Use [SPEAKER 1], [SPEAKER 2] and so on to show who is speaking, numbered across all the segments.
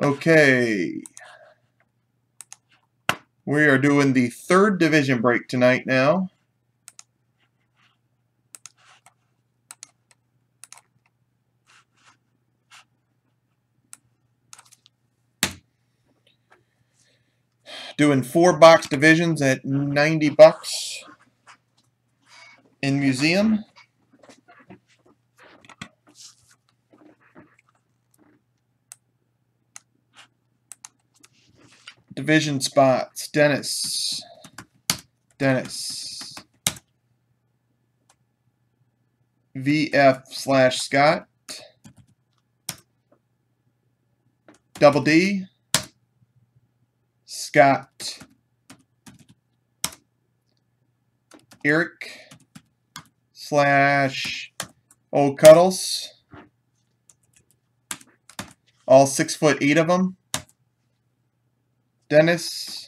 [SPEAKER 1] Okay. We are doing the third division break tonight now. Doing 4-box divisions at $90 in museum. Division spots: Dennis, VF/Scott, Double D, Scott, Eric / Old Cuddles, all 6'8" of them, Dennis,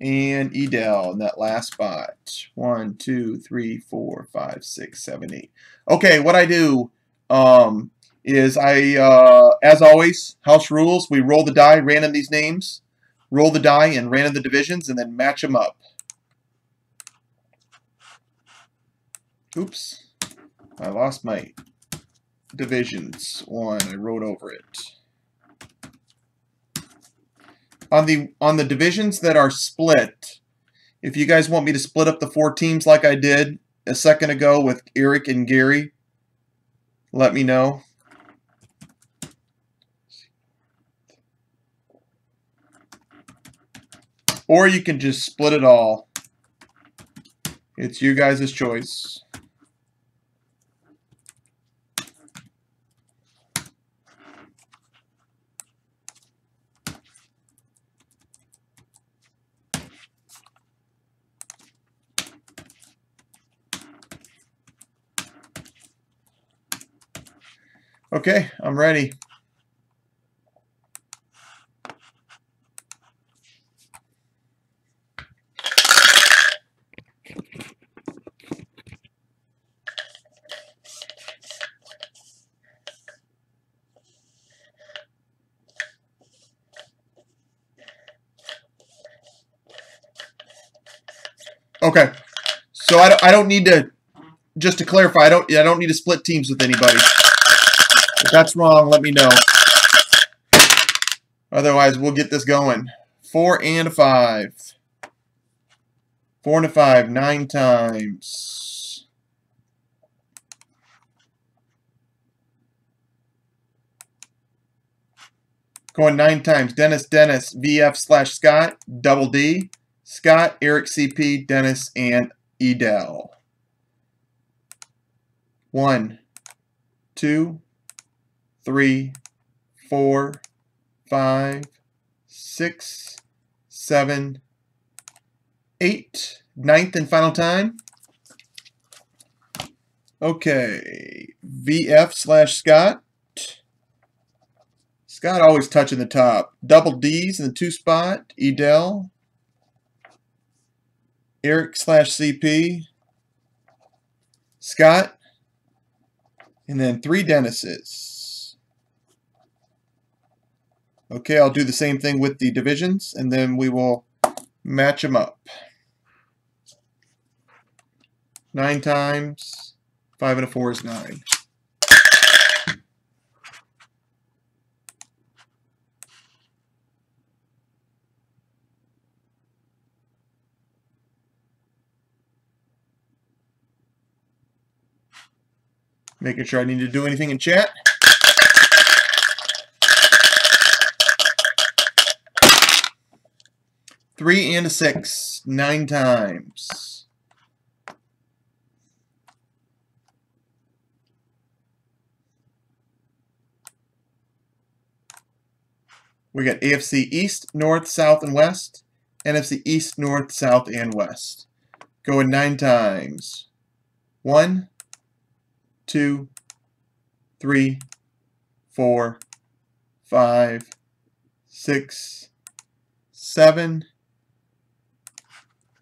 [SPEAKER 1] and Edel in that last spot. 1, 2, 3, 4, 5, 6, 7, 8. Okay, what I do is as always, house rules, we roll the die, random these names, roll the die and random the divisions, and then match them up. Oops, I lost my divisions. I wrote over it. On the divisions that are split, if you guys want me to split up the 4 teams like I did a second ago with Eric and Gary, let me know. Or you can just split it all. It's you guys' choice. Okay, I'm ready. Okay, so I don't need to, just to clarify, I don't need to split teams with anybody. If that's wrong, let me know. Otherwise, we'll get this going. 4 and a 5. 4 and a 5, 9 times. Going 9 times. Dennis, VF/Scott, Double D, Scott, Eric, CP, Dennis, and Edel. 1, 2, 3, 4, 5, 6, 7, 8. 9th and final time. Okay, VF/Scott. Scott always touching the top. Double D's in the 2 spot. Edel. Eric/CP. Scott. And then 3 Dennises. Okay, I'll do the same thing with the divisions, and then we will match them up. 9 times. 5 and a 4 is 9. Making sure I need to do anything in chat. Three and a 6, 9 times. We got AFC East, North, South, and West. NFC East, North, South, and West. Going 9 times. 1, 2, 3, 4, 5, 6, 7,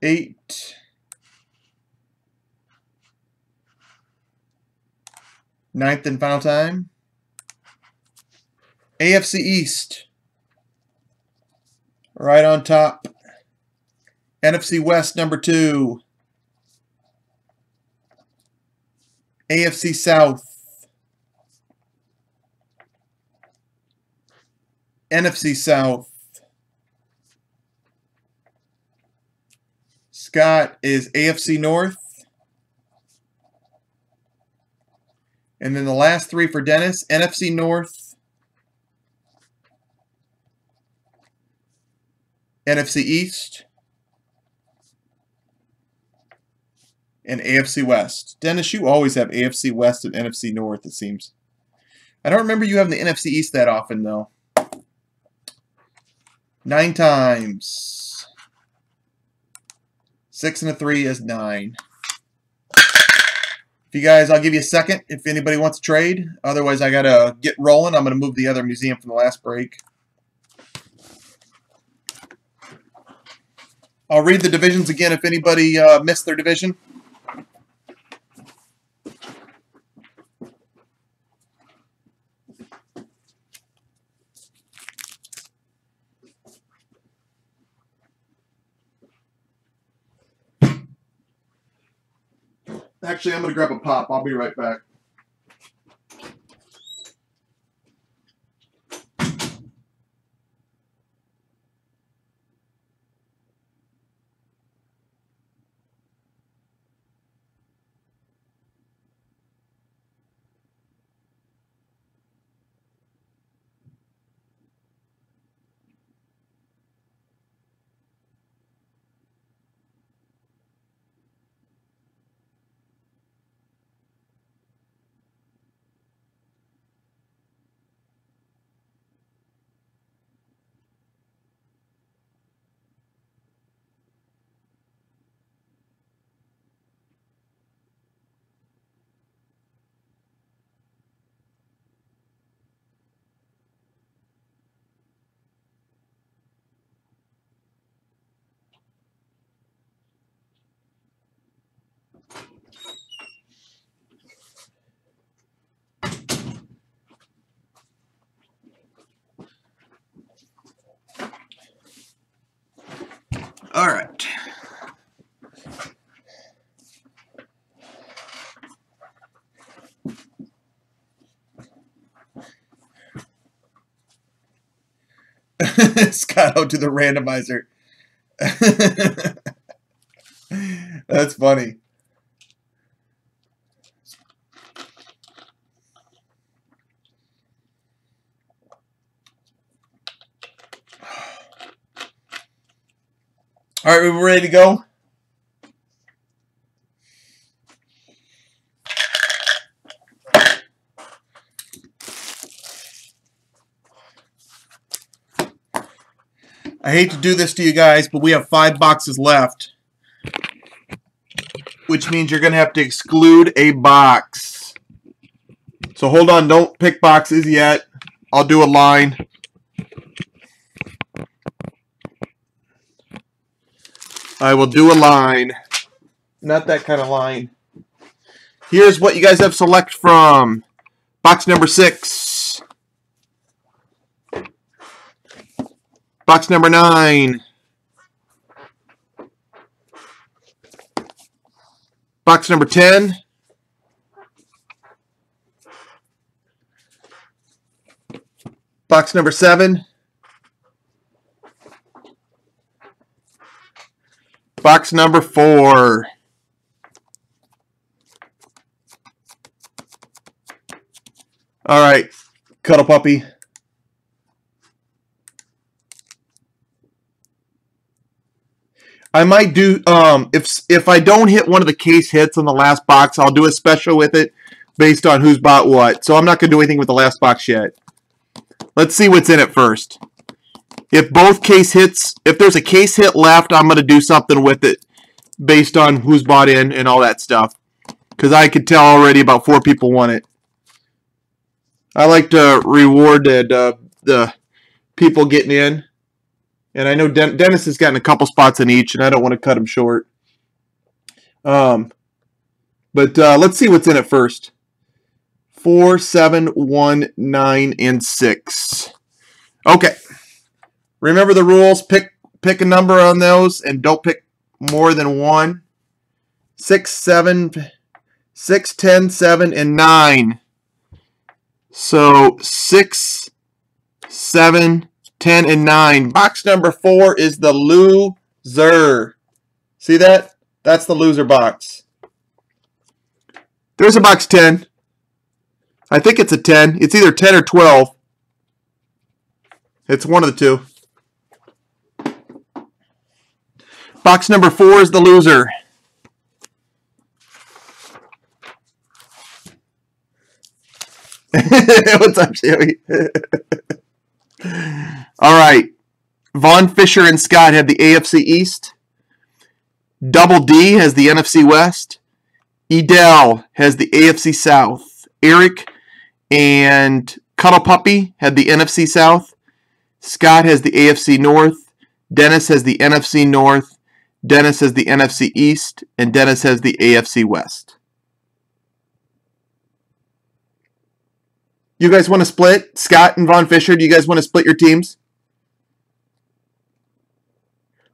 [SPEAKER 1] 8, 9th and final time. AFC East, right on top. NFC West, number 2. AFC South. NFC South. Scott is AFC North. And then the last 3 for Dennis, NFC North, NFC East, and AFC West. Dennis, you always have AFC West and NFC North, it seems. I don't remember you having the NFC East that often, though. 9 times. 6 and a 3 is 9. If you guys, I'll give you a second if anybody wants to trade. Otherwise, I got to get rolling. I'm going to move the other museum from the last break. I'll read the divisions again if anybody missed their division. Actually, I'm going to grab a pop. I'll be right back. All right. Scott out to the randomizer. That's funny. All right, we're ready to go. I hate to do this to you guys, but we have 5 boxes left, which means you're going to have to exclude a box. So hold on, don't pick boxes yet. I'll do a line. I will do a line. Not that kind of line. Here's what you guys have select from. Box number 6. Box number 9. Box number 10. Box number 7. Box number 4. All right, Cuddle Puppy. I might do if I don't hit one of the case hits on the last box, I'll do a special with it based on who's bought what. So I'm not going to do anything with the last box yet. Let's see what's in it first. If both case hits, if there's a case hit left, I'm going to do something with it based on who's bought in and all that stuff. Because I could tell already about 4 people want it. I like to reward the people getting in. And I know Dennis has gotten a couple spots in each, and I don't want to cut him short. But let's see what's in it first. 4, 7, 1, 9, and 6. Okay. Remember the rules. Pick a number on those and don't pick more than one. 6, 7, 6, 10, 7, and 9. So 6, 7, 10, and 9. Box number 4 is the loser. See that? That's the loser box. There's a box 10. I think it's a 10. It's either 10 or 12. It's one of the two. Box number 4 is the loser. What's up, Sherry? All right. Vaughn, Fisher, and Scott have the AFC East. Double D has the NFC West. Edel has the AFC South. Eric and Cuddle Puppy had the NFC South. Scott has the AFC North. Dennis has the NFC North. Dennis has the NFC East. And Dennis has the AFC West. You guys want to split? Scott and Vaughn Fisher, do you guys want to split your teams?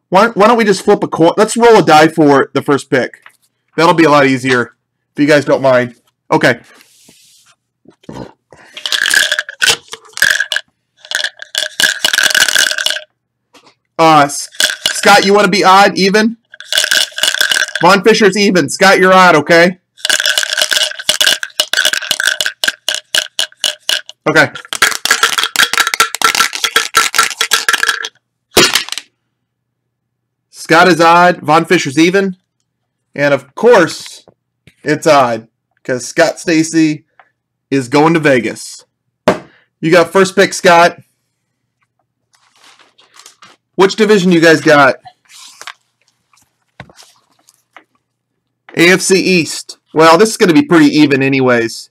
[SPEAKER 1] Why don't we just flip a coin? Let's roll a die for the first pick. That'll be a lot easier, if you guys don't mind. Okay. Scott, you want to be odd, even? Vaughn Fisher's even. Scott, you're odd, okay? Okay. Scott is odd. Vaughn Fisher's even. And of course, it's odd because Scott Stacy is going to Vegas. You got first pick, Scott. Which division you guys got? AFC East. Well, this is going to be pretty even anyways.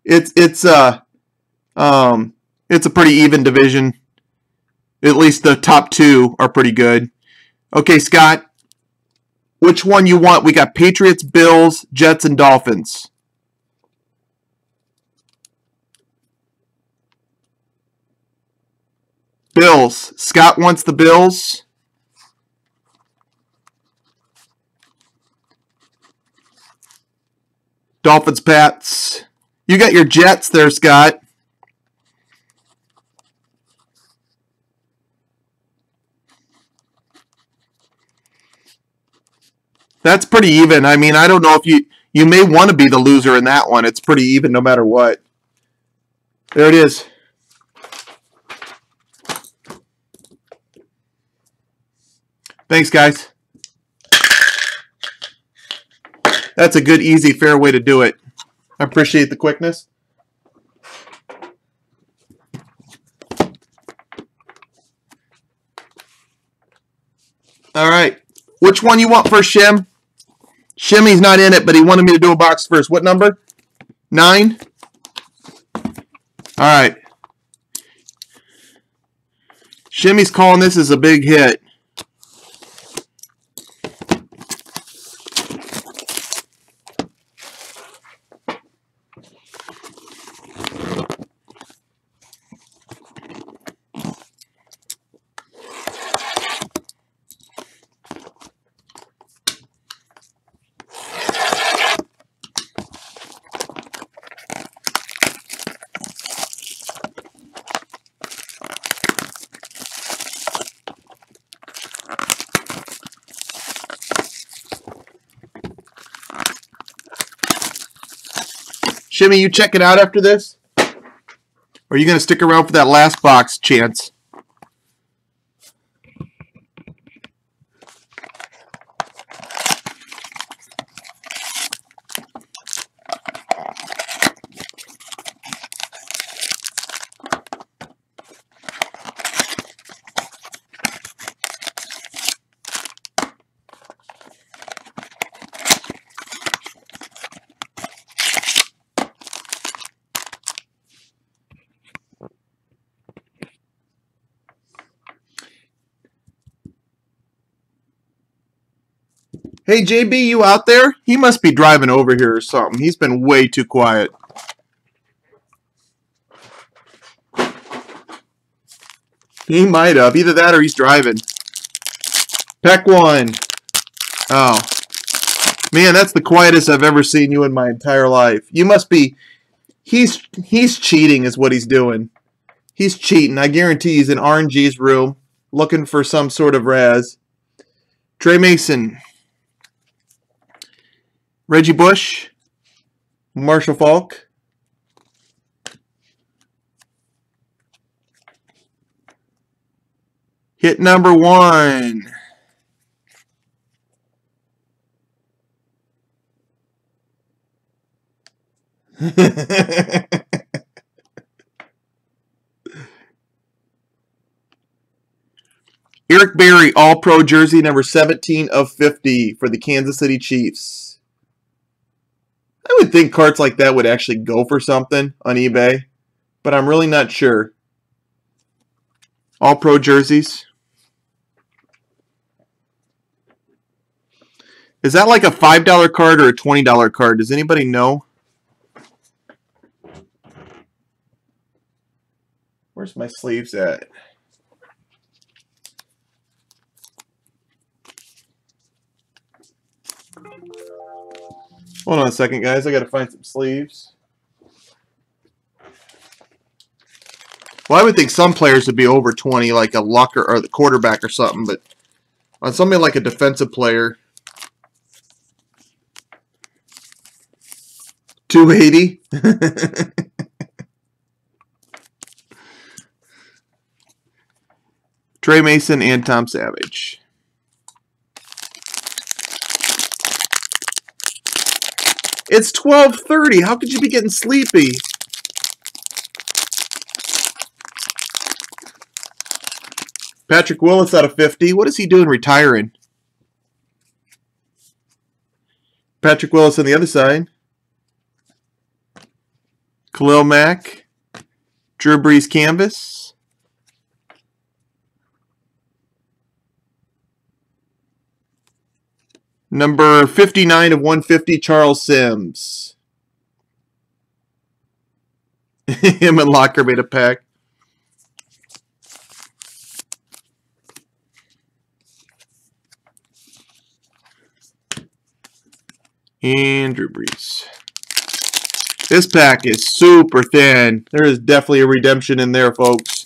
[SPEAKER 1] It's a pretty even division. At least the top two are pretty good. Okay, Scott. Which one you want? We got Patriots, Bills, Jets, and Dolphins. Bills. Scott wants the Bills. Dolphins, Pats. You got your Jets there, Scott. That's pretty even. I mean, I don't know if you may want to be the loser in that one. It's pretty even no matter what. There it is. Thanks, guys. That's a good, easy, fair way to do it. I appreciate the quickness. All right. Which one you want first, Shim? Shimmy's not in it, but he wanted me to do a box first. What number? 9? All right. Shimmy's calling this as a big hit. Shimmy, you check it out after this? Or are you going to stick around for that last box chance? Hey, JB, you out there? He must be driving over here or something. He's been way too quiet. He might have. Either that or he's driving. Pack 1. Oh. Man, that's the quietest I've ever seen you in my entire life. You must be... He's cheating is what he's doing. He's cheating. I guarantee he's in RNG's room looking for some sort of Raz. Trey Mason. Reggie Bush. Marshall Faulk. Hit number 1. Eric Berry, All-Pro jersey, number 17 of 50 for the Kansas City Chiefs. I would think cards like that would actually go for something on eBay, but I'm really not sure. All-Pro jerseys. Is that like a $5 card or a $20 card? Does anybody know? Where's my sleeves at? Hold on a second, guys. I got to find some sleeves. Well, I would think some players would be over 20, like a Luck or the quarterback or something, but on something like a defensive player, 280. Trey Mason and Tom Savage. It's 12:30. How could you be getting sleepy? Patrick Willis out of 50. What is he doing retiring? Patrick Willis on the other side. Khalil Mack. Drew Brees canvas. Number 59 of 150, Charles Sims. Him and Locker made a pack. And Drew Brees. This pack is super thin. There is definitely a redemption in there, folks.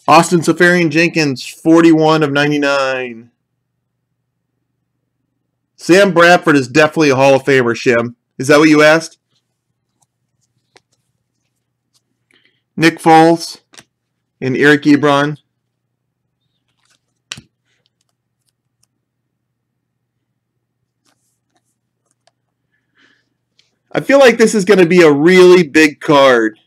[SPEAKER 1] Austin Seferian-Jenkins, 41 of 99. Sam Bradford is definitely a Hall of Famer, Shim. Is that what you asked? Nick Foles and Eric Ebron. I feel like this is going to be a really big card.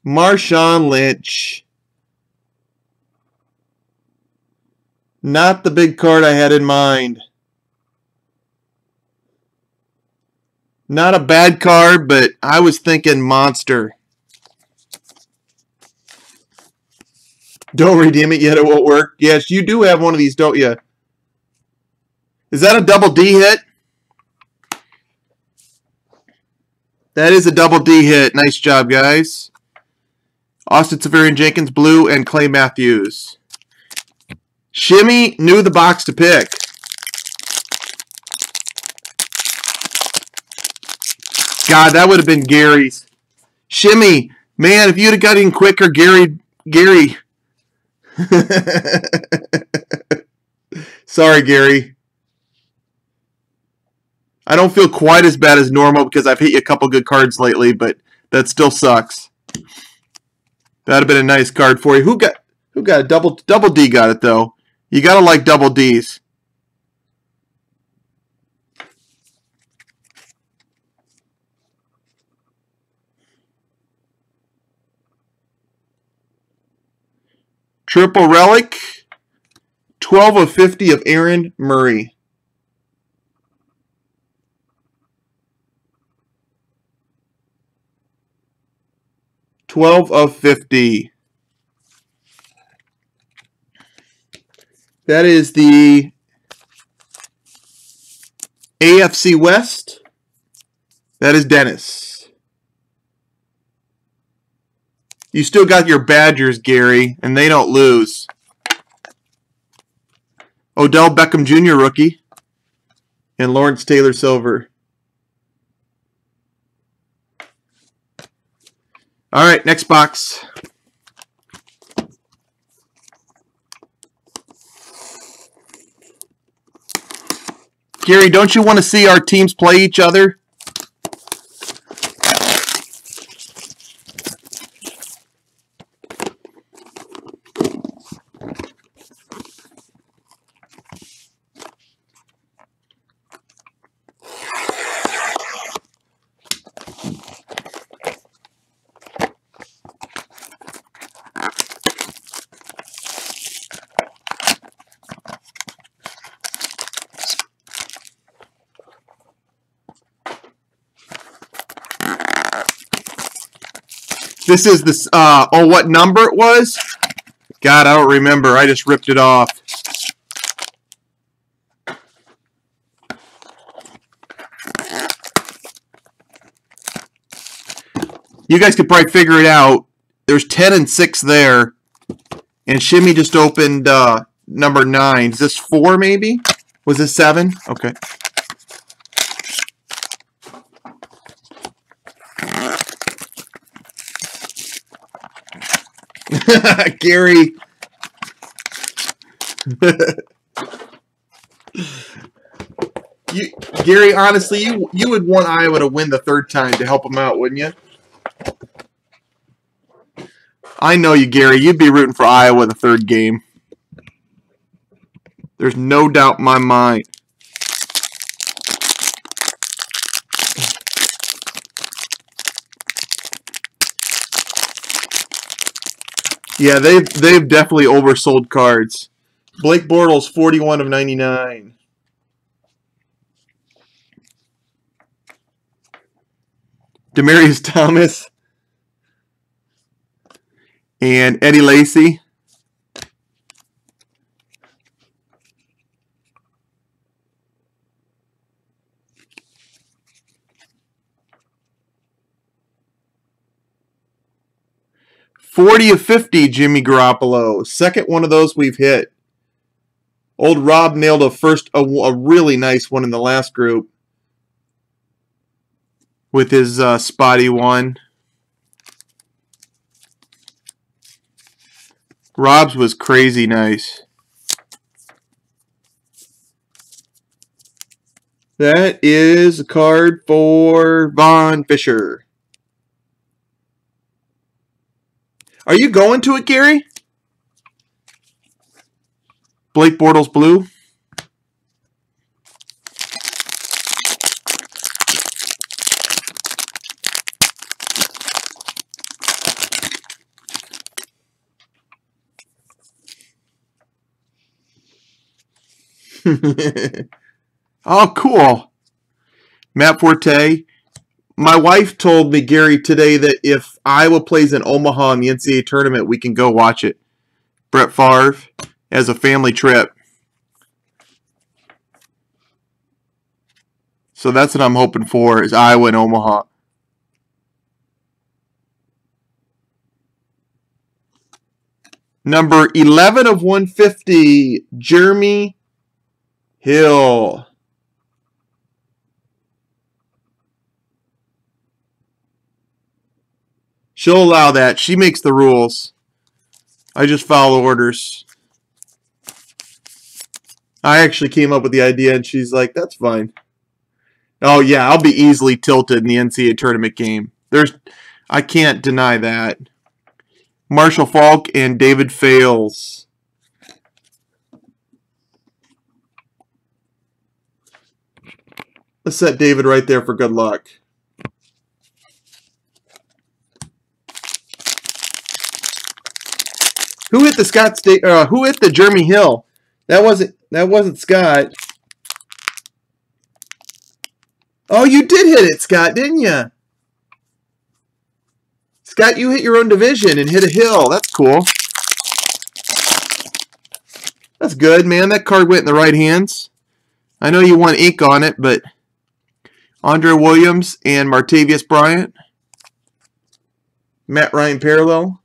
[SPEAKER 1] Marshawn Lynch. Not the big card I had in mind. Not a bad card, but I was thinking monster. Don't redeem it yet, it won't work. Yes, you do have one of these, don't you? Is that a double D hit? That is a double D hit. Nice job, guys. Austin Seferian-Jenkins, blue, and Clay Matthews. Shimmy knew the box to pick. God, that would have been Gary's. Shimmy, man, if you'd have got in quicker, Gary. Sorry, Gary. I don't feel quite as bad as normal because I've hit you a couple good cards lately, but that still sucks. That'd have been a nice card for you. Who got a double D got it though? You gotta like double Ds. Triple relic. 12 of 50 of Aaron Murray. of 50. That is the AFC West. That is Dennis. You still got your Badgers, Gary, and they don't lose. Odell Beckham Jr. rookie. And Lawrence Taylor Silver. All right, next box. Gary, don't you want to see our teams play each other? This is this, oh, what number it was? God, I don't remember. I just ripped it off. You guys could probably figure it out. There's 10 and 6 there. And Shimmy just opened number 9. Is this 4 maybe? Was this 7? Okay. Gary. Gary, honestly, you would want Iowa to win the third time to help them out, wouldn't you? I know you, Gary. You'd be rooting for Iowa the third game. There's no doubt in my mind. Yeah, they've definitely oversold cards. Blake Bortles, 41 of 99. Demaryius Thomas. And Eddie Lacy. $40 of 50, Jimmy Garoppolo. Second one of those we've hit. Old Rob nailed a really nice one in the last group with his spotty one. Rob's was crazy nice. That is a card for Von Fisher. Are you going to it, Gary? Blake Bortles blue. Oh, cool. Matt Forte. My wife told me, Gary, today that if Iowa plays in Omaha in the NCAA tournament, we can go watch it. Brett Favre as a family trip. So that's what I'm hoping for, is Iowa and Omaha. Number 11 of 150, Jeremy Hill. She'll allow that. She makes the rules. I just follow orders. I actually came up with the idea, and she's like, that's fine. Oh, yeah, I'll be easily tilted in the NCAA tournament game. I can't deny that. Marshall Faulk and David Fales. Let's set David right there for good luck. Who hit the who hit the Jeremy Hill? That wasn't Scott. Oh, you did hit it, Scott, didn't you? Scott, you hit your own division and hit a hill. That's cool. That's good, man. That card went in the right hands. I know you want ink on it, but Andre Williams and Martavius Bryant. Matt Ryan parallel.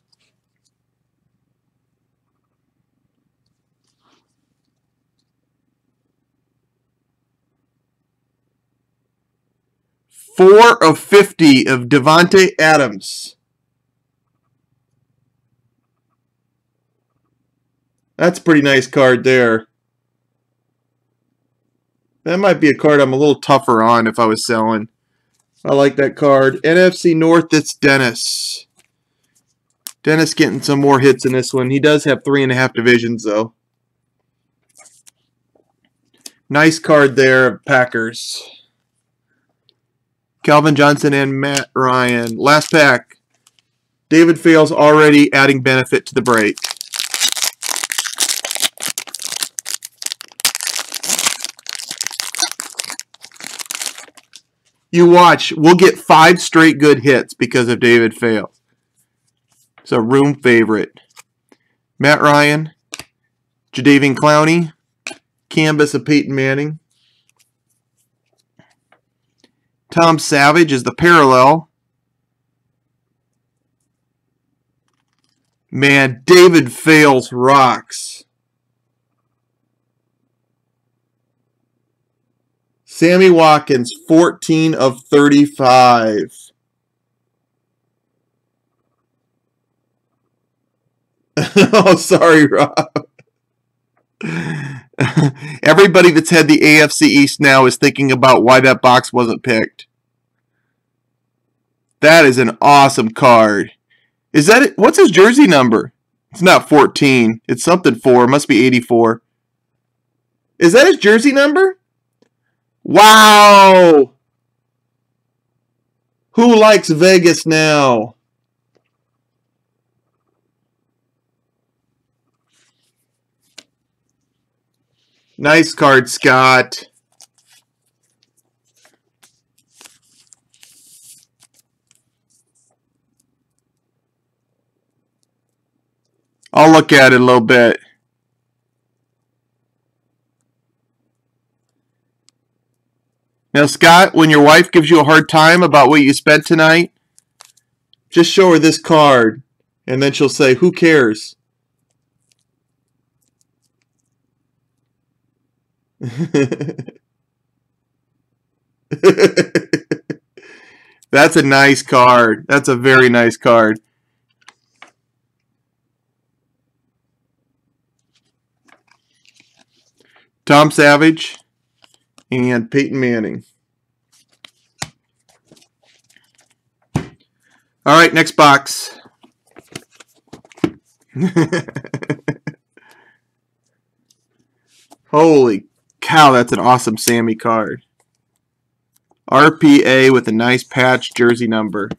[SPEAKER 1] Four of 50 of Devontae Adams. That's a pretty nice card there. That might be a card I'm a little tougher on if I was selling. I like that card. NFC North, it's Dennis. Dennis getting some more hits in this one. He does have 3.5 divisions, though. Nice card there, Packers. Calvin Johnson and Matt Ryan. Last pack. David Fales already adding benefit to the break. You watch. We'll get 5 straight good hits because of David Fales. It's a room favorite. Matt Ryan, Jadeveon Clowney, canvas of Peyton Manning. Tom Savage is the parallel. Man, David Fales rocks. Sammy Watkins, 14 of 35. Oh, sorry, Rob. Everybody that's had the AFC East now is thinking about why that box wasn't picked. That is an awesome card. Is that it? What's his jersey number? It's not 14. It's something 4. It must be 84. Is that his jersey number? Wow! Who likes Vegas now? Nice card, Scott. I'll look at it a little bit. Now, Scott, when your wife gives you a hard time about what you spent tonight, just show her this card, and then she'll say, "Who cares?" That's a nice card. That's a very nice card. Tom Savage and Peyton Manning. All right, next box. Holy cow, that's an awesome Sammy card. RPA with a nice patch jersey number.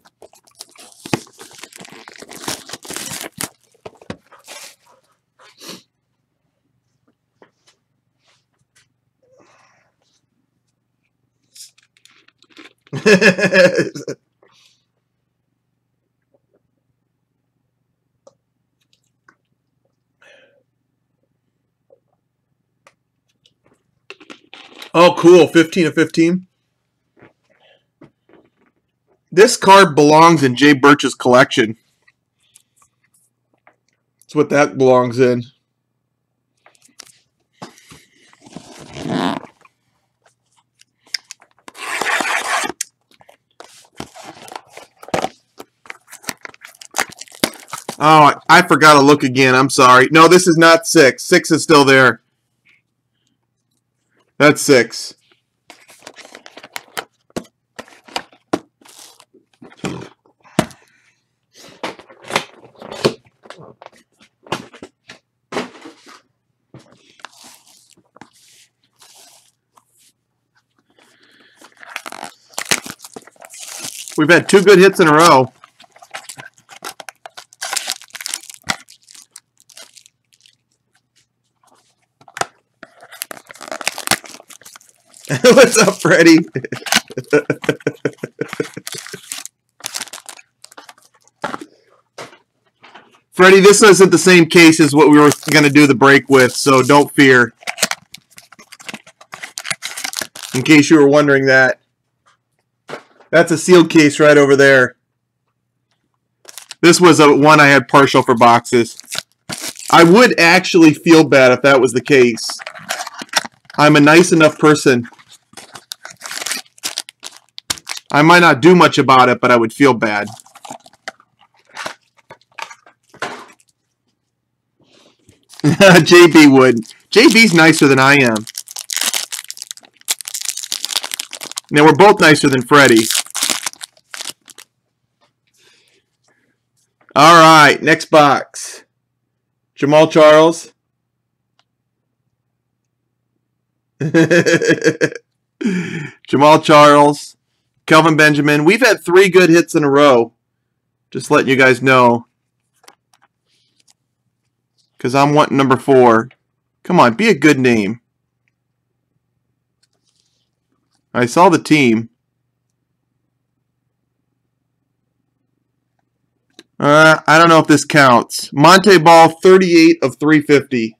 [SPEAKER 1] Oh, cool. 15 of 15. This card belongs in Jay Birch's collection. That's what that belongs in. Oh, I forgot to look again. I'm sorry. No, this is not 6. 6 is still there. That's 6. We've had 2 good hits in a row. What's up, Freddie? Freddie, this isn't the same case as what we were going to do the break with, so don't fear. In case you were wondering that. That's a sealed case right over there. This was one I had partial for boxes. I would actually feel bad if that was the case. I'm a nice enough person. I might not do much about it, but I would feel bad. JB would. JB's nicer than I am. Now, we're both nicer than Freddie. All right, next box. Jamal Charles. Jamal Charles. Kelvin Benjamin. We've had 3 good hits in a row. Just letting you guys know. Because I'm wanting number 4. Come on, be a good name. I saw the team. I don't know if this counts. Monte Ball, 38 of 350.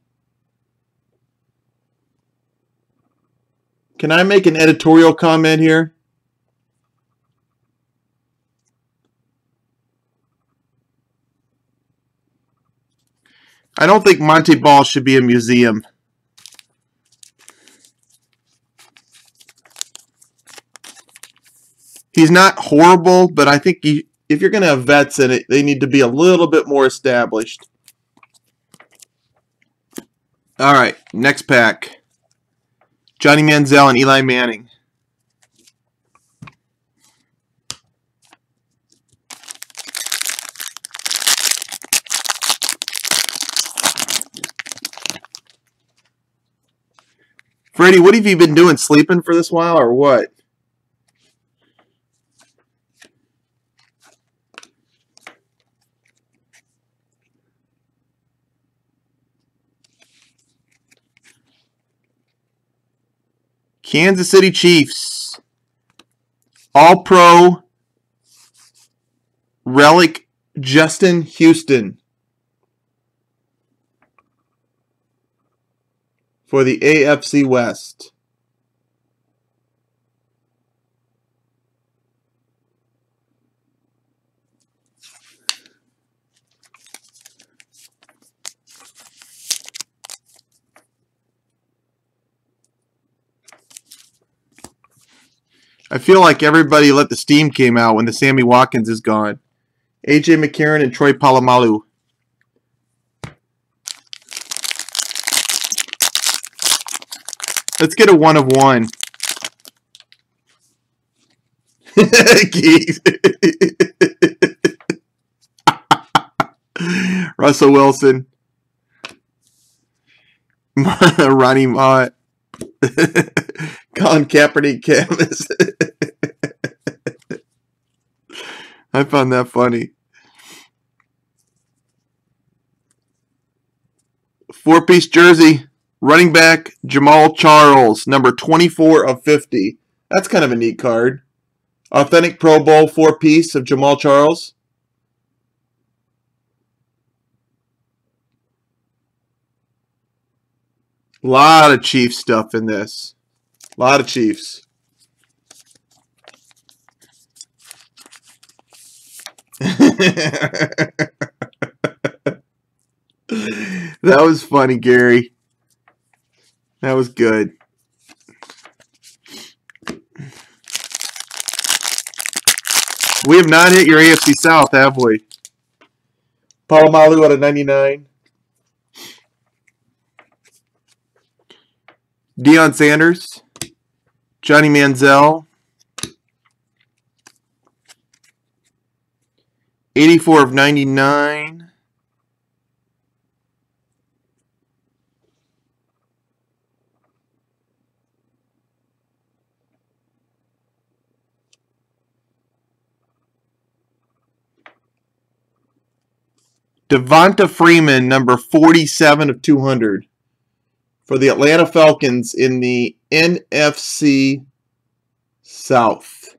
[SPEAKER 1] Can I make an editorial comment here? I don't think Monte Ball should be a museum. He's not horrible, but I think if you're going to have vets in it, they need to be a little bit more established. All right, next pack. Johnny Manziel and Eli Manning. Freddie, what have you been doing? Sleeping for this while or what? Kansas City Chiefs. All-Pro Relic Justin Houston. For the AFC West. I feel like everybody let the steam came out when the Sammy Watkins is gone. A.J. McCarron and Troy Polamalu. Let's get a 1 of 1. Russell Wilson. Ronnie Mott. Colin Kaepernick canvas. I found that funny. 4-piece jersey. Running back Jamal Charles, number 24 of 50. That's kind of a neat card. Authentic Pro Bowl 4-piece of Jamal Charles. A lot of Chiefs stuff in this. A lot of Chiefs. That was funny, Gary. That was good. We have not hit your AFC South, have we? Polamalu out of 99. Deion Sanders. Johnny Manziel. 84 of 99. Devonta Freeman, number 47 of 200. For the Atlanta Falcons in the NFC South.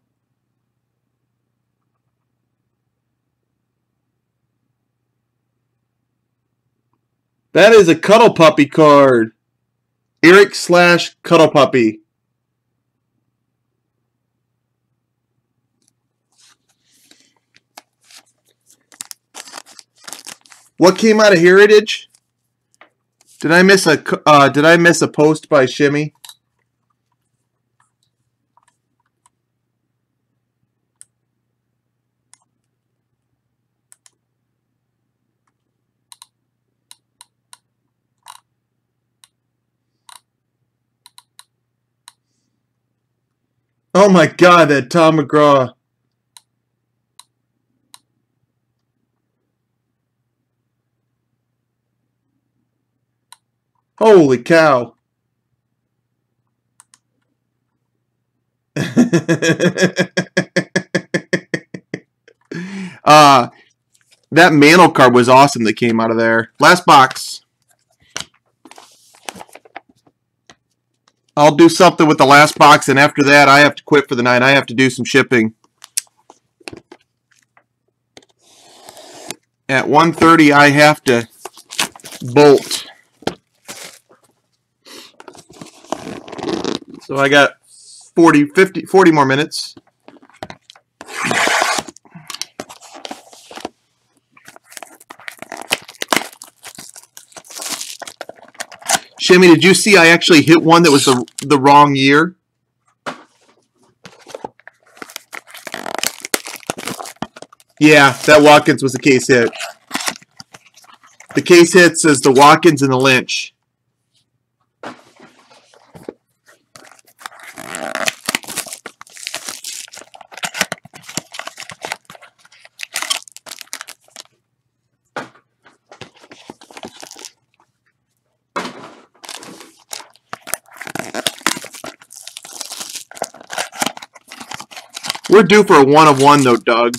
[SPEAKER 1] That is a Cuddle Puppy card. Eric / Cuddle Puppy. What came out of Heritage? Did I miss a post by Shimmy? Oh my God, that Tom McGraw. Holy cow. That Mantle card was awesome that came out of there. Last box. I'll do something with the last box, and after that, I have to quit for the night. I have to do some shipping. At 1:30, I have to bolt. So I got 40 more minutes. Shimmy, did you see I actually hit one that was the wrong year? Yeah, that Watkins was a case hit. The case hit says the Watkins and the Lynch. We're due for a 1 of 1 though, Doug.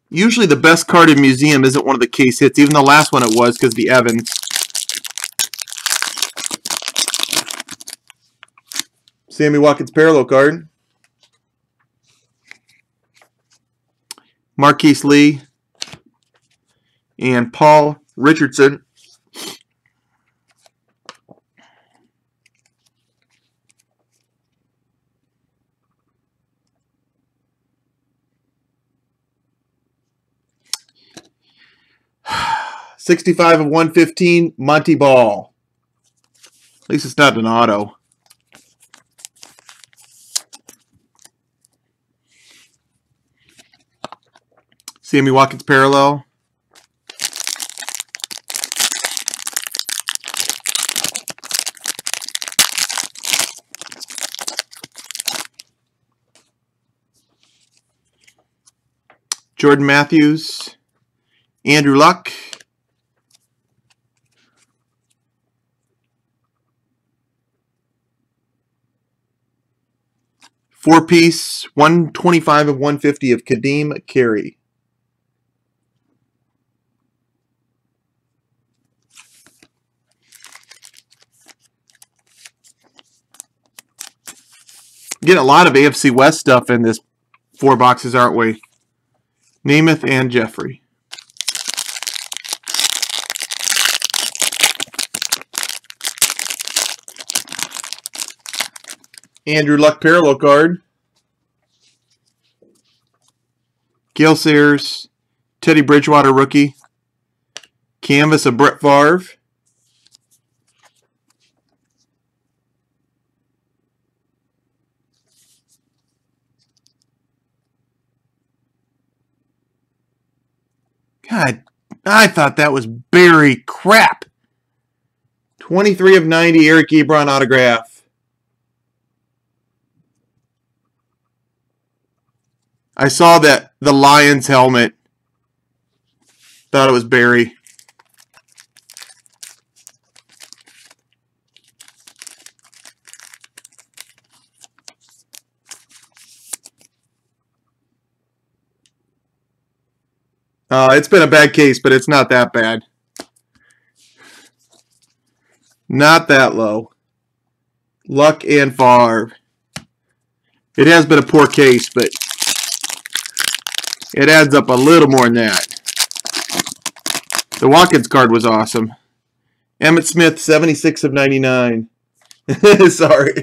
[SPEAKER 1] Usually the best card in Museum isn't one of the case hits, even the last one it was because of the Evans. Sammy Watkins parallel card. Marquise Lee and Paul Richardson. $65 of 115, Monty Ball. At least it's not an auto. Sammy Watkins parallel. Jordan Matthews, Andrew Luck. Four-piece, 125 of 150 of Kadeem Carey. Getting a lot of AFC West stuff in this 4 boxes, aren't we? Namath and Jeffrey. Andrew Luck parallel card. Gale Sayers, Teddy Bridgewater rookie. Canvas of Brett Favre. God, I thought that was Barry. Crap. 23 of 90, Eric Ebron autograph. I saw that the Lions helmet. Thought it was Barry. It's been a bad case, but it's not that bad. Not that low. Luck and Favre. It has been a poor case, but it adds up a little more than that. The Watkins card was awesome. Emmitt Smith, 76 of 99. Sorry.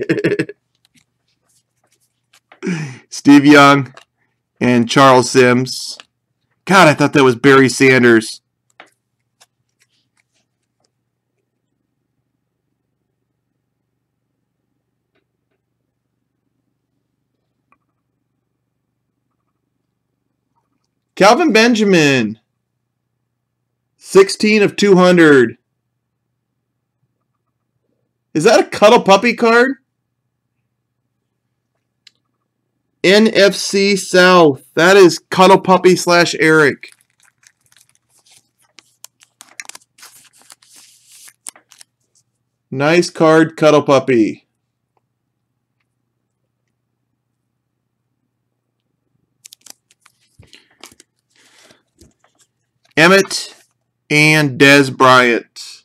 [SPEAKER 1] Steve Young and Charles Sims. God, I thought that was Barry Sanders. Calvin Benjamin, 16 of 200. Is that a Cuddle Puppy card? NFC South. That is Cuddle Puppy / Eric. Nice card, Cuddle Puppy. Emmett and Dez Bryant.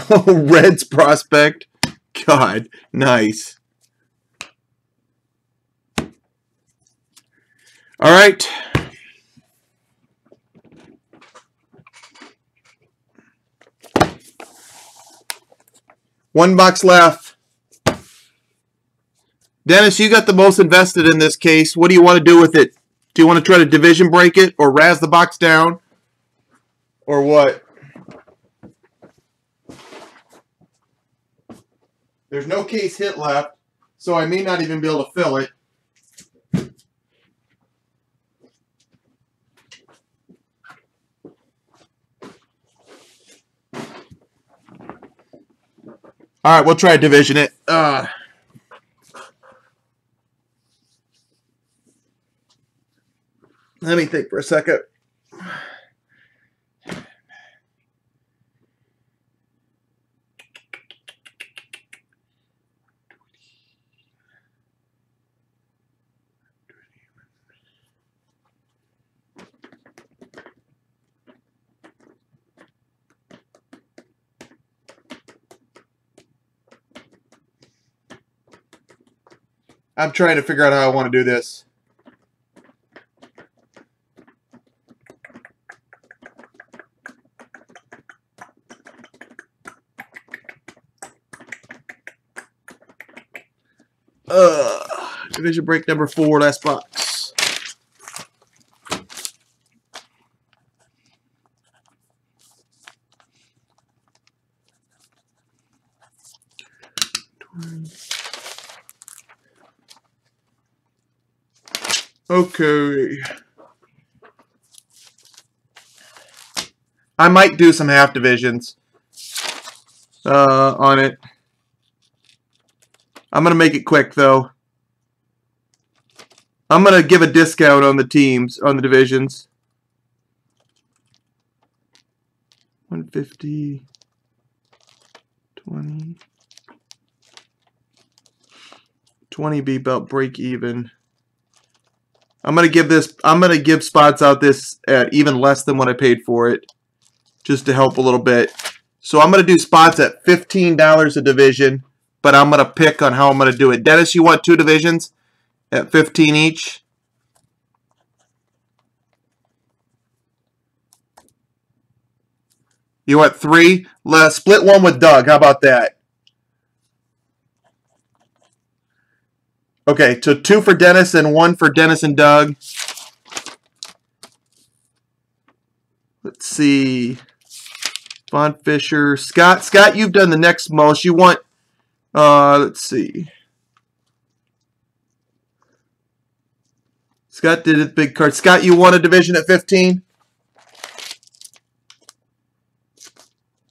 [SPEAKER 1] Oh, Reds prospect. God, nice. All right. One box left. Dennis, you got the most invested in this case. What do you want to do with it? Do you want to try to division break it or razz the box down? Or what? There's no case hit left, so I may not even be able to fill it. All right, we'll try to division it. Let me think for a second. I'm trying to figure out how I want to do this. Division break number 4, last box. Okay. I might do some half divisions on it. I'm going to make it quick, though. I'm going to give a discount on the teams, on the divisions. 150, 20. 20 be about break even. I'm going to give spots out this at even less than what I paid for it, just to help a little bit. So I'm going to do spots at $15 a division, but I'm going to pick on how I'm going to do it. Dennis, you want 2 divisions at $15 each? You want 3? Let's split one with Doug. How about that? Okay, so 2 for Dennis and 1 for Dennis and Doug. Let's see. Von Fisher. Scott. Scott, you've done the next most. You want, let's see. Scott did a big card. Scott, you want a division at 15?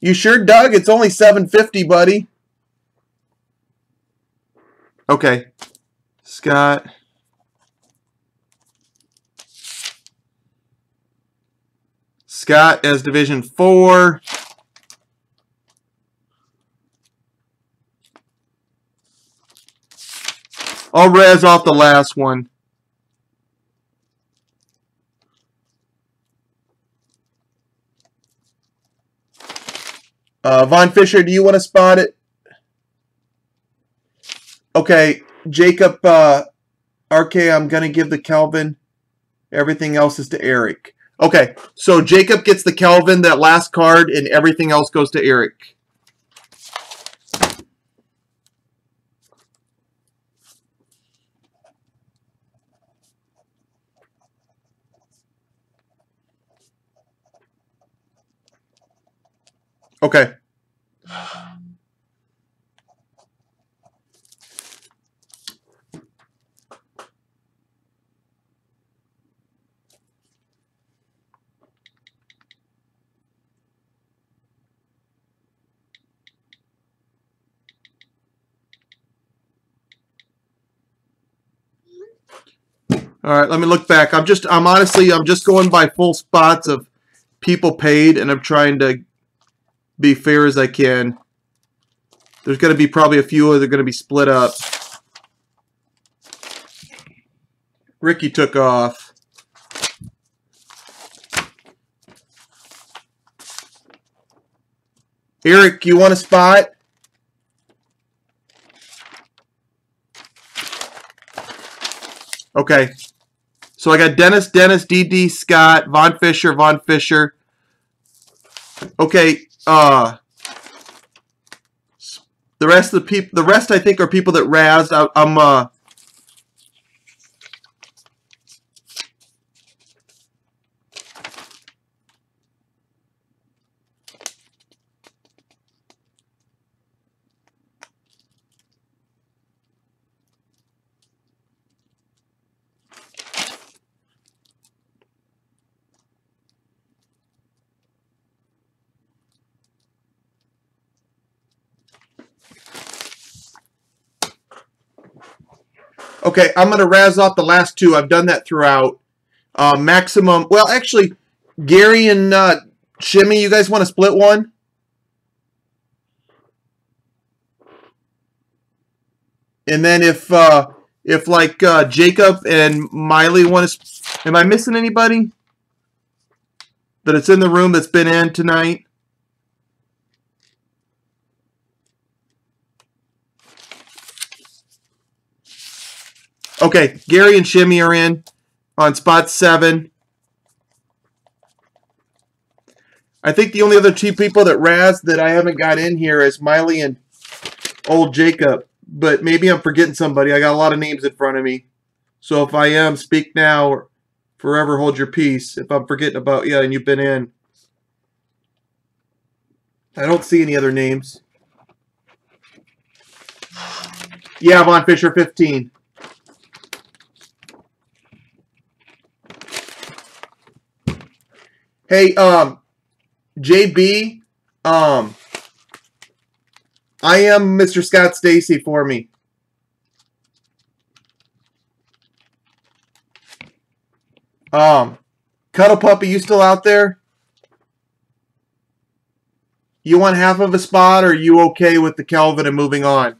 [SPEAKER 1] You sure, Doug? It's only $7.50, buddy. Okay. Scott. Scott as Division 4. I'll razz off the last one. Von Fisher, do you want to spot it? Okay, Jacob, RK, I'm going to give the Kelvin. Everything else is to Eric. Okay, so Jacob gets the Kelvin, that last card, and everything else goes to Eric. Okay. All right, let me look back. I'm just going by full spots of people paid, and I'm trying to be fair as I can. There's going to be probably a few that are going to be split up. Ricky took off. Eric, you want a spot? Okay. So I got Dennis, DD, Scott, Von Fisher. Okay. The rest of the people, the rest I think are people that razzed. Okay, I'm going to razz off the last two. I've done that throughout. Maximum. Well, actually, Gary and Shimmy, you guys want to split one? And then if like Jacob and Miley want to, am I missing anybody that it's in the room that's been in tonight? Okay, Gary and Shimmy are in on spot 7. I think the only other two people that razz that I haven't got in here is Miley and old Jacob. But maybe I'm forgetting somebody. I got a lot of names in front of me. So if I am, speak now or forever hold your peace. If I'm forgetting about you and you've been in. I don't see any other names. Yeah, Von Fisher, 15. Hey, JB, I am Mr. Scott Stacy for me. Cuddle Puppy, you still out there? You want half of a spot, or are you okay with the Kelvin and moving on?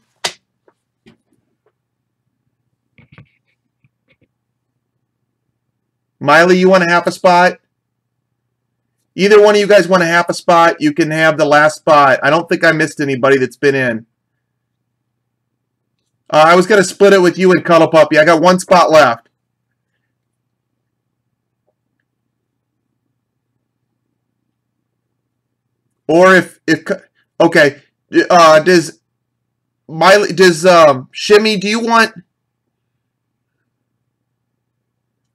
[SPEAKER 1] Miley, you want a half a spot? Either one of you guys want a half a spot, you can have the last spot. I don't think I missed anybody that's been in. I was going to split it with you and Cuddle Puppy. I got one spot left. Or if okay, does Miley, Shimmy, do you want?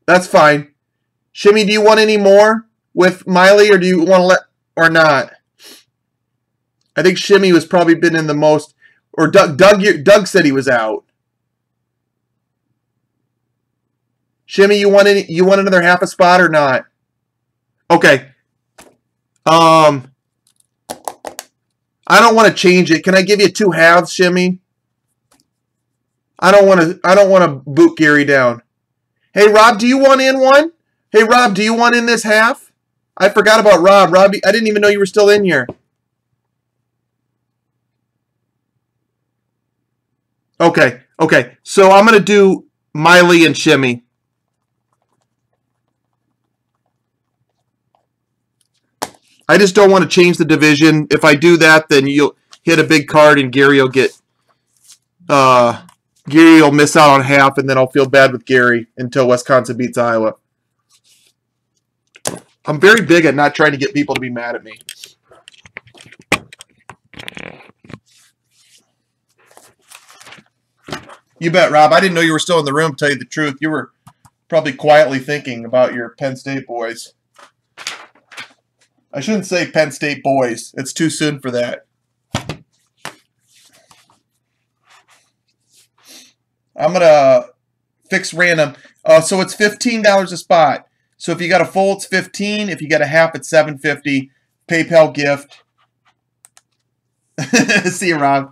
[SPEAKER 1] That's fine. Shimmy, do you want any more with Miley, or do you want to let, or not? I think Shimmy was probably been in the most, or Doug said he was out. Shimmy, you want another half a spot or not? Okay. I don't want to change it. Can I give you 2 halves, Shimmy? I don't want to boot Gary down. Hey Rob, do you want in one? Hey Rob, do you want in this half? I forgot about Rob. Rob, I didn't even know you were still in here. Okay, okay. So I'm going to do Miley and I just don't want to change the division. If I do that, then you'll hit a big card and Gary will get Gary will miss out on half, and then I'll feel bad with Gary until Wisconsin beats Iowa. I'm very big at not trying to get people to be mad at me. You bet, Rob. I didn't know you were still in the room, to tell you the truth. You were probably quietly thinking about your Penn State boys. I shouldn't say Penn State boys. It's too soon for that. I'm going to fix random. So it's $15 a spot. So if you got a full, it's $15. If you got a half, it's $7.50. PayPal gift. See you, Rob.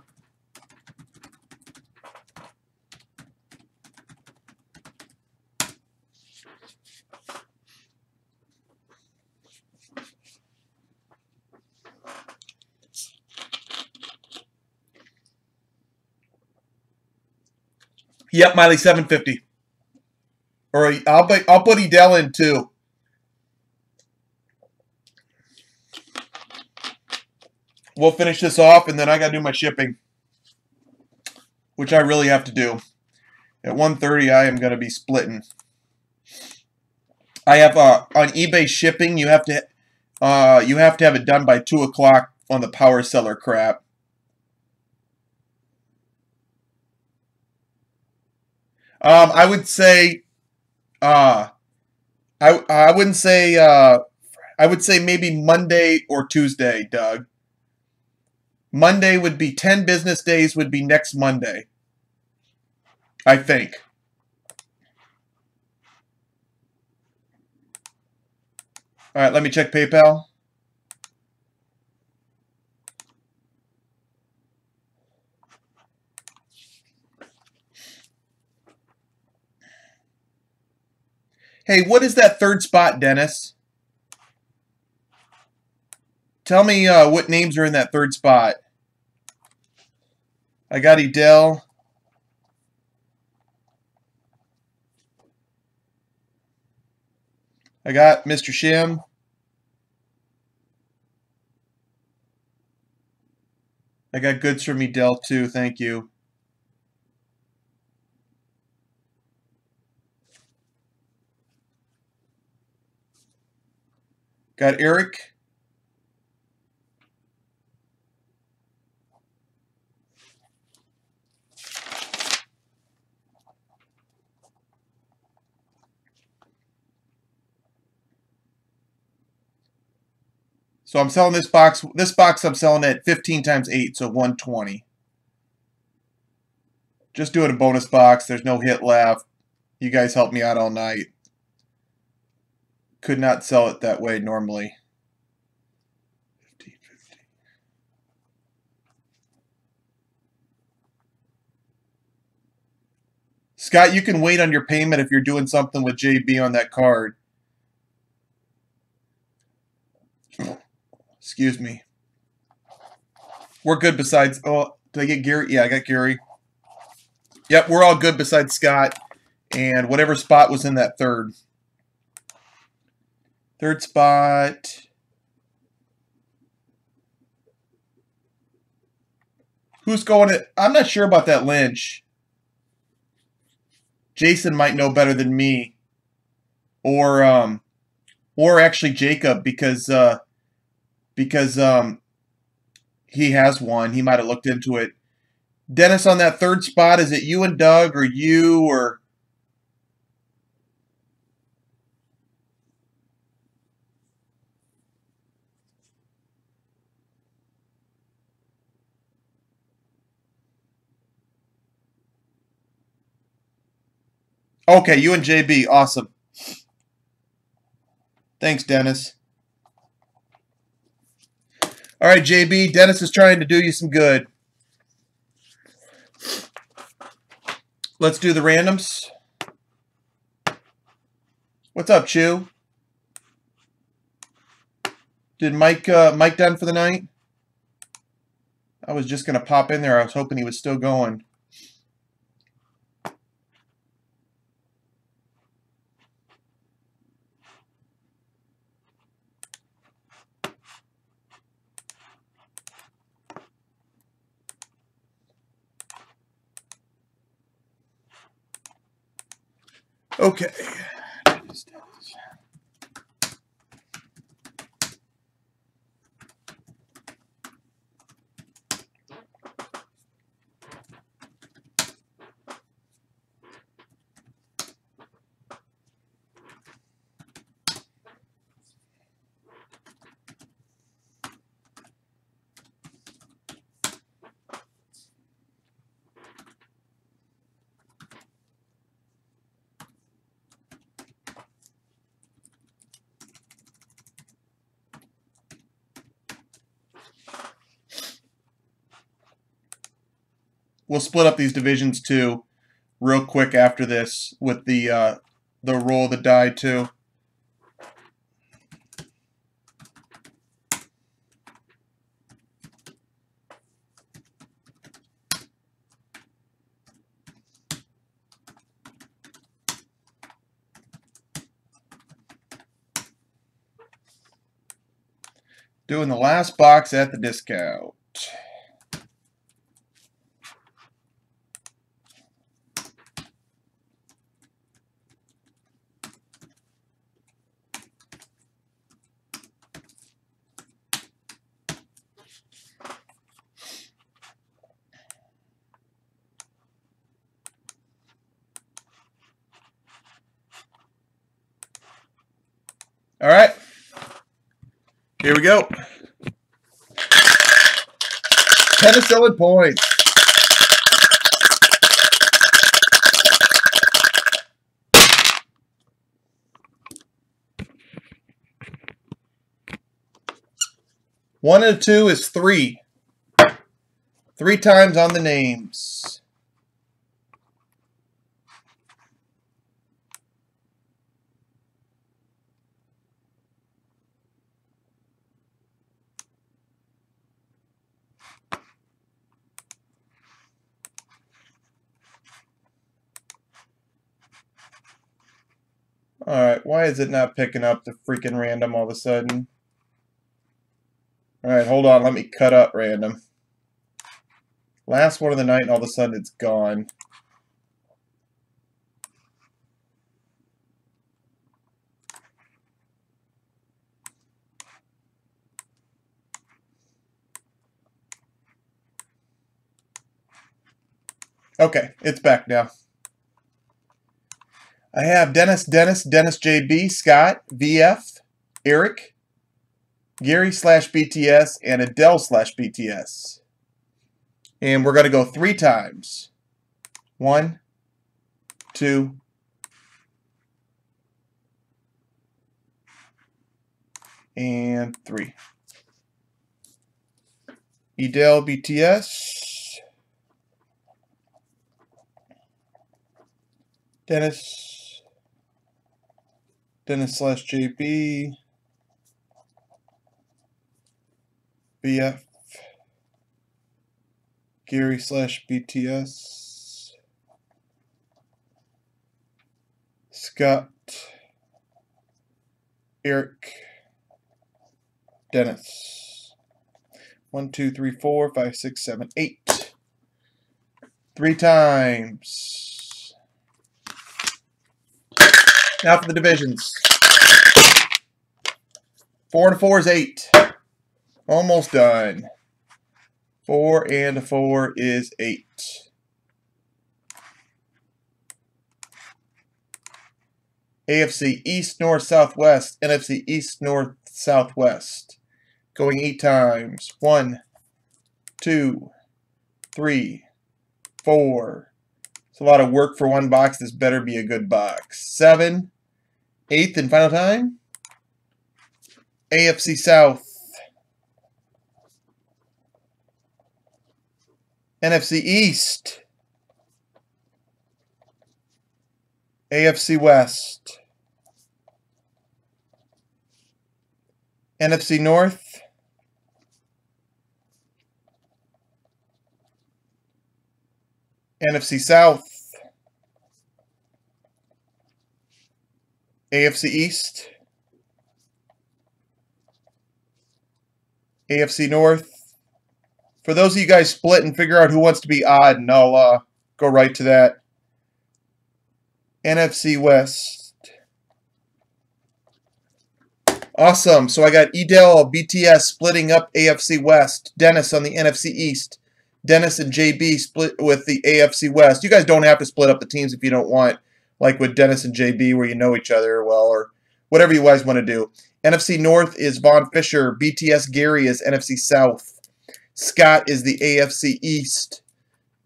[SPEAKER 1] Yep, Miley, $7.50. Or I'll put Edel in too. We'll finish this off, and then I got to do my shipping, which I really have to do. At 1:30, I am going to be splitting. I have on eBay shipping. You have to have it done by 2 o'clock on the power seller crap. I would say, I wouldn't say. I would say maybe Monday or Tuesday, Doug. Monday would be 10 business days. Would be next Monday, I think. All right, let me check PayPal. Hey, what is that third spot, Dennis? Tell me what names are in that third spot. I got Edel. I got Mr. Shim. I got goods from Edel too. Thank you. Got Eric. So I'm selling this box. This box I'm selling at 15 times 8, so 120. Just doing a bonus box. There's no hit left. You guys helped me out all night. Could not sell it that way normally. 15, 15. Scott, you can wait on your payment if you're doing something with JB on that card. Excuse me. We're good besides... Oh, did I get Gary? Yeah, I got Gary. Yep, we're all good besides Scott. And whatever spot was in that third. Third spot. Who's going to... I'm not sure about that Lynch. Jason might know better than me. Or actually Jacob, because he has one. He might have looked into it. Dennis, on that third spot, is it you and Doug, or you, or... Okay, you and JB. Awesome. Thanks, Dennis. All right, JB. Dennis is trying to do you some good. Let's do the randoms. What's up, Chew? Did Mike done for the night? I was just going to pop in there. I was hoping he was still going. Okay. We'll split up these divisions too, real quick after this with the roll of the die too. Doing the last box at the discount. All right, here we go. Penicillin points. One and a two is 3. 3 times on the names. Alright, why is it not picking up the freaking random all of a sudden? Alright, hold on, let me cut up random. Last one of the night and all of a sudden it's gone. Okay, it's back now. I have Dennis JB, Scott, VF, Eric, Gary/BTS, and Edel/BTS. And we're going to go 3 times. 1, 2, and 3. Edel, BTS. Dennis/JB, VF, Gary/BTS, Scott, Eric, Dennis. 1, 2, 3, 4, 5, 6, 7, 8. 3 times. Now for the divisions. 4 and a 4 is 8. Almost done. 4 and a 4 is 8. AFC East, North, Southwest. NFC East, North, Southwest. Going 8 times. 1, 2, 3, 4. It's a lot of work for one box. This better be a good box. 7. 8th and final time. AFC South. NFC East. AFC West. NFC North. NFC South. AFC East. AFC North. For those of you guys split and figure out who wants to be odd, and I'll go right to that. NFC West. Awesome. So I got Edel, BTS splitting up AFC West. Dennis on the NFC East. Dennis and JB split with the AFC West. You guys don't have to split up the teams if you don't want, like with Dennis and JB where you know each other well, or whatever you guys want to do. NFC North is Von Fisher. BTS Gary is NFC South. Scott is the AFC East.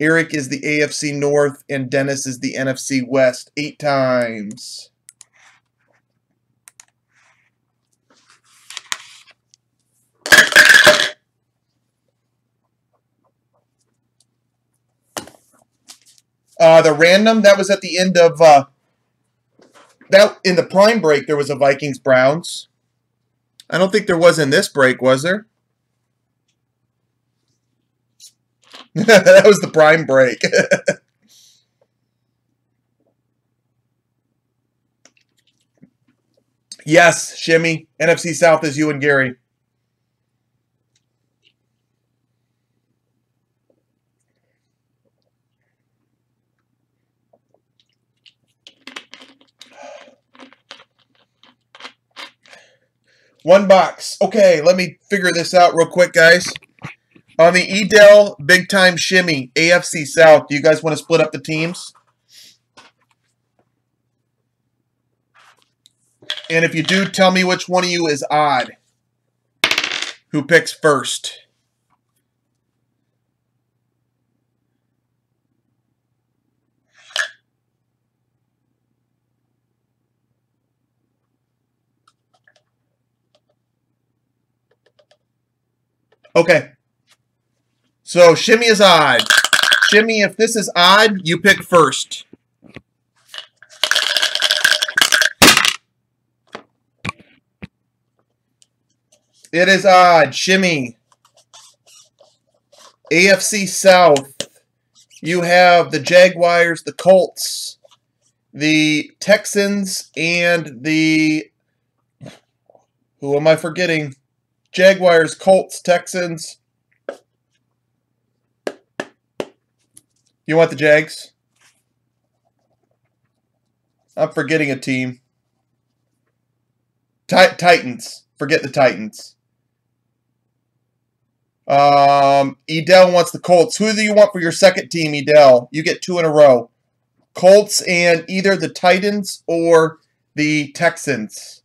[SPEAKER 1] Eric is the AFC North. And Dennis is the NFC West. 8 times. The random, that was at the end of, that in the prime break, there was a Vikings-Browns. I don't think there was in this break, was there? That was the prime break. Yes, Shimmy. NFC South is you and Gary. One box. Okay, let me figure this out real quick, guys. On the Edel Big Time Shimmy, AFC South, do you guys want to split up the teams? And if you do, tell me which one of you is odd. Who picks first? Okay. So, Shimmy is odd. Shimmy, if this is odd, you pick first. It is odd. Shimmy. AFC South. You have the Jaguars, the Colts, the Texans, and the... Who am I forgetting? Jaguars, Colts, Texans. You want the Jags? I'm forgetting a team. Titans. Forget the Titans. Edel wants the Colts. Who do you want for your second team, Edel? You get 2 in a row. Colts and either the Titans or the Texans.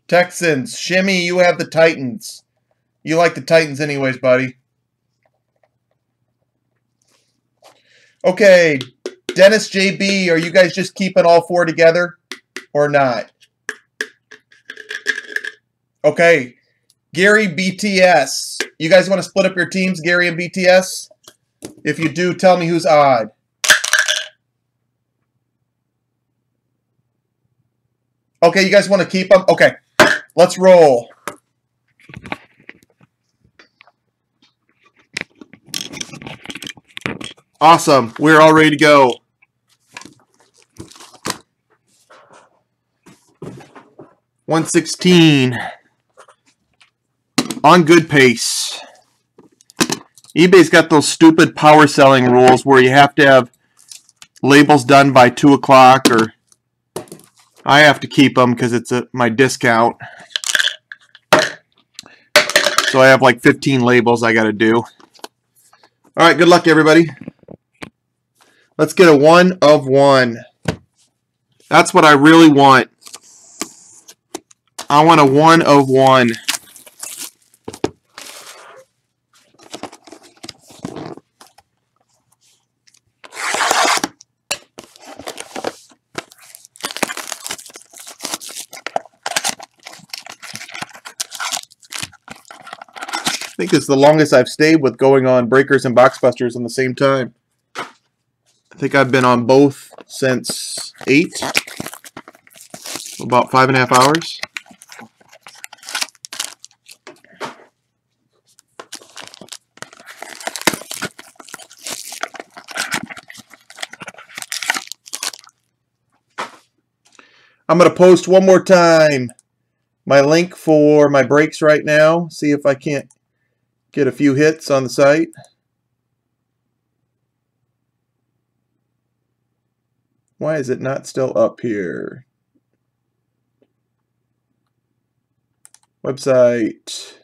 [SPEAKER 1] Texans. Shimmy, you have the Titans. You like the Titans anyways, buddy. Okay. Dennis, JB, are you guys just keeping all 4 together or not? Okay. Gary, BTS. You guys want to split up your teams, Gary and BTS? If you do, tell me who's odd. Okay, you guys want to keep them? Okay. Let's roll. Awesome. We're all ready to go. $116. On good pace. eBay's got those stupid power selling rules where you have to have labels done by 2 o'clock, or I have to keep them because it's my discount. So I have like 15 labels I got to do. All right, good luck, everybody. Let's get a 1 of 1. That's what I really want. I want a 1 of 1. I think it's the longest I've stayed with going on Breakers and Box Busters on the same time. I think I've been on both since 8, about 5.5 hours. I'm going to post one more time my link for my breaks right now. See if I can't get a few hits on the site. Why is it not still up here? Website.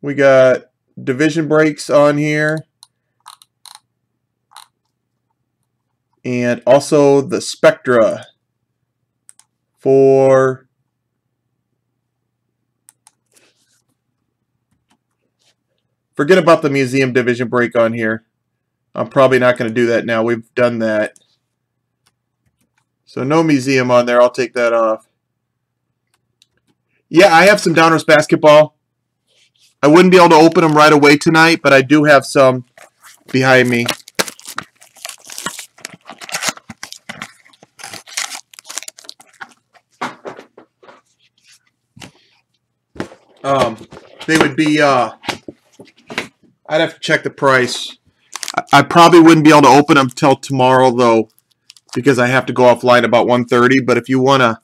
[SPEAKER 1] We got division breaks on here. And also the spectra for forget about the museum division break on here. I'm probably not going to do that now. We've done that. So no museum on there. I'll take that off. Yeah, I have some Downers basketball. I wouldn't be able to open them right away tonight, but I do have some behind me. They would be, I'd have to check the price. I probably wouldn't be able to open them till tomorrow, though, because I have to go offline about 1:30. But if you want to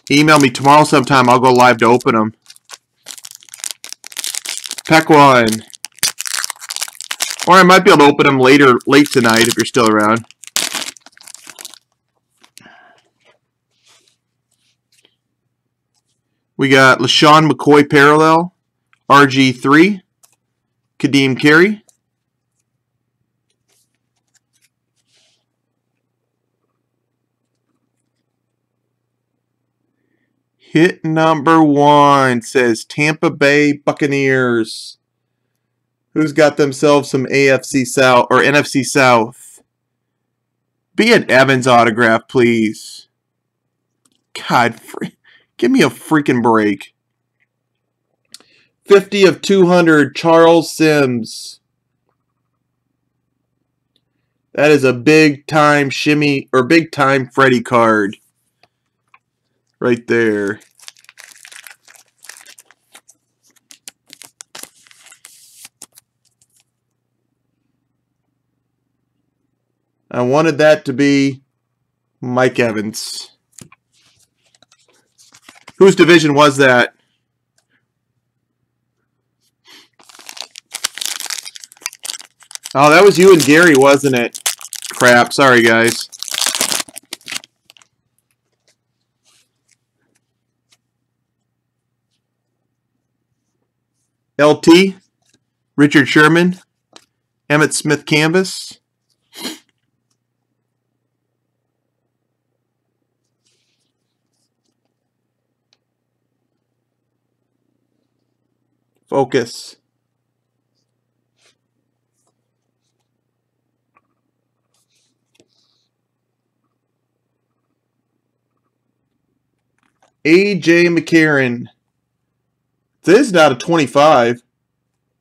[SPEAKER 1] email me tomorrow sometime, I'll go live to open them. Pack one. Or I might be able to open them late tonight if you're still around. We got LaShawn McCoy parallel, RG3, Kadeem Carey. Hit number 1 says Tampa Bay Buccaneers. Who's got themselves some AFC South or NFC South? Be an Evans autograph, please. God, give me a freaking break. 50 of 200, Charles Sims. That is a big time shimmy or big time Freddy card. Right there. I wanted that to be Mike Evans. Whose division was that? Oh, that was you and Gary, wasn't it? Crap. Sorry, guys. LT, Richard Sherman, Emmett Smith canvas. Focus. A.J. McCarron. This is not a 25.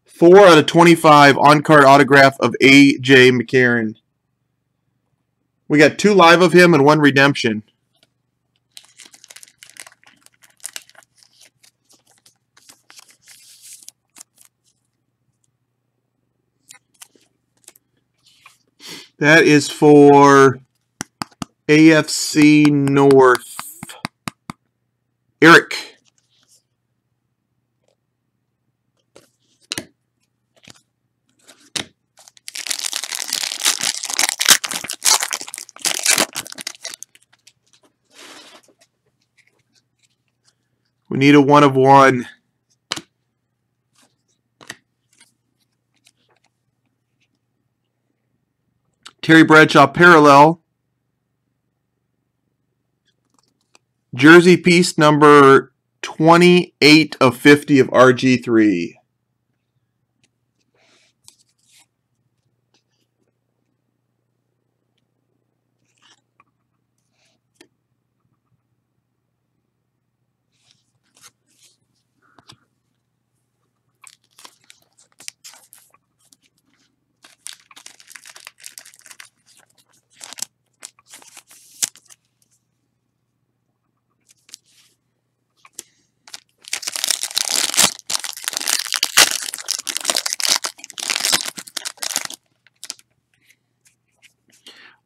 [SPEAKER 1] 4 out of 25 on-card autograph of A.J. McCarron. We got 2 live of him and 1 redemption. That is for AFC North. Eric. We need a 1 of 1. Terry Bradshaw parallel. Jersey piece number 28 of 50 of RG3.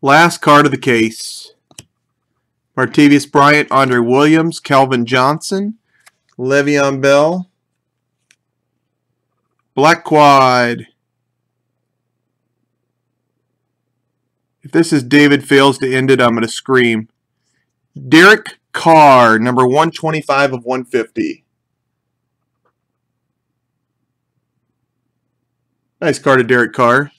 [SPEAKER 1] Last card of the case. Martavis Bryant, Andre Williams, Calvin Johnson, Le'Veon Bell. Black Quad. If this is David fails to end it, I'm going to scream. Derek Carr, number 125 of 150. Nice card of Derek Carr.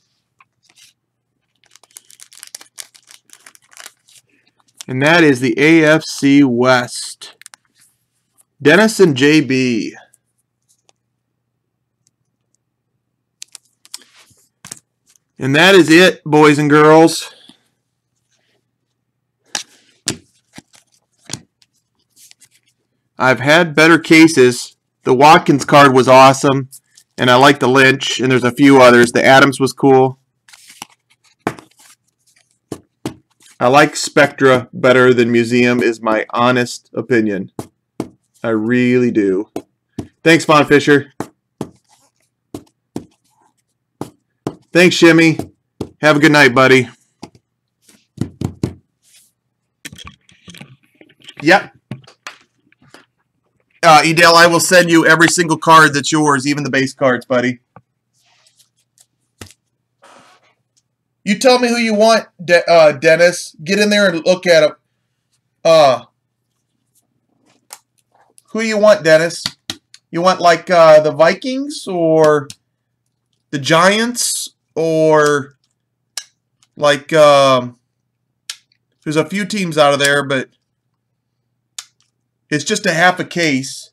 [SPEAKER 1] And that is the AFC West. Dennis and JB. And that is it, boys and girls. I've had better cases. The Watkins card was awesome, and I like the Lynch, and there's a few others. The Adams was cool. I like Spectra better than Museum, is my honest opinion. I really do. Thanks, Von Fisher. Thanks, Shimmy. Have a good night, buddy. Yep. Edel, I will send you every single card that's yours, even the base cards, buddy. You tell me who you want, Dennis. Get in there and look at them. Who you want, Dennis? You want like the Vikings or the Giants or like there's a few teams out of there, but it's just a half a case.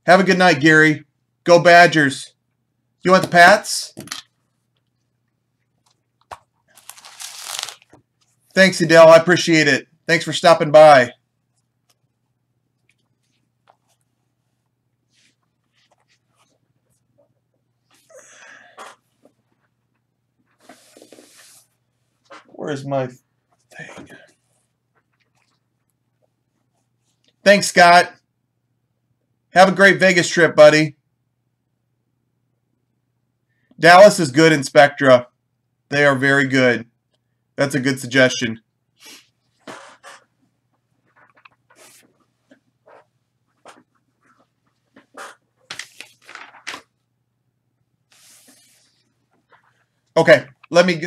[SPEAKER 1] Have a good night, Gary. Go Badgers. You want the Pats? Thanks, Edel. I appreciate it. Thanks for stopping by. Where's my thing? Thanks, Scott. Have a great Vegas trip, buddy. Dallas is good in Spectra. They are very good. That's a good suggestion. Okay, let me...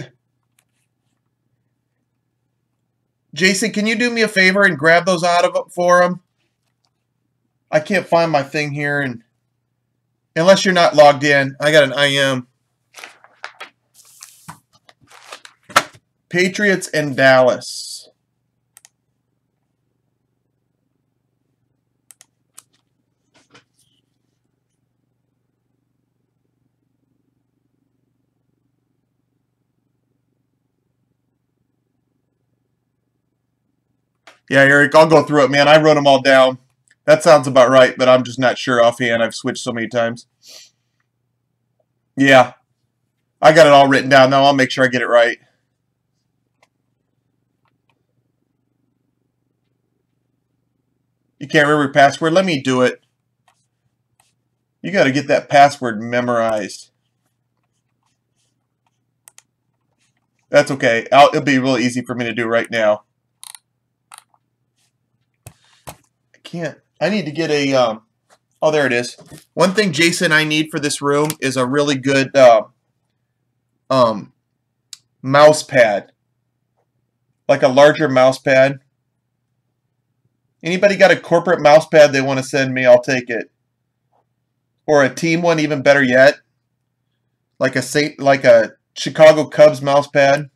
[SPEAKER 1] Jason, can you do me a favor and grab those out of it for him? I can't find my thing here, and unless you're not logged in. I got an IM. Patriots and Dallas. Yeah, Eric, I'll go through it, man. I wrote them all down. That sounds about right, but I'm just not sure offhand. I've switched so many times. Yeah. I got it all written down now. I'll make sure I get it right. You can't remember your password? Let me do it. You got to get that password memorized. That's okay. It'll be real easy for me to do right now. I need to get a, oh, there it is. One thing, Jason, I need for this room is a really good mouse pad. Like a larger mouse pad. Anybody got a corporate mouse pad they want to send me, I'll take it. Or a team one, even better yet. Like a Chicago Cubs mouse pad.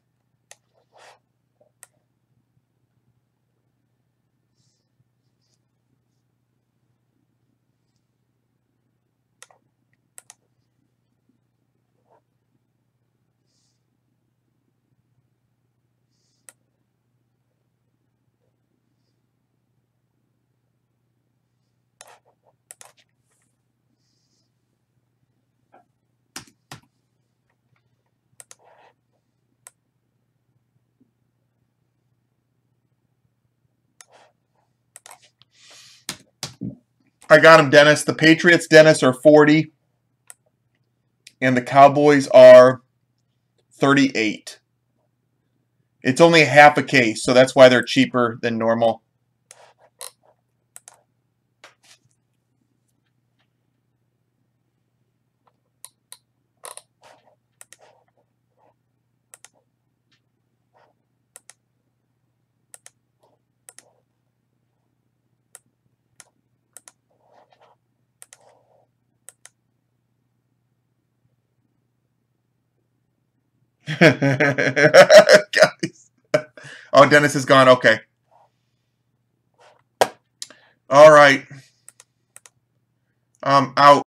[SPEAKER 1] I got him, Dennis. The Patriots, Dennis, are 40. And the Cowboys are 38. It's only half a case, so that's why they're cheaper than normal. Guys. Oh, Dennis is gone. Okay. All right. Out.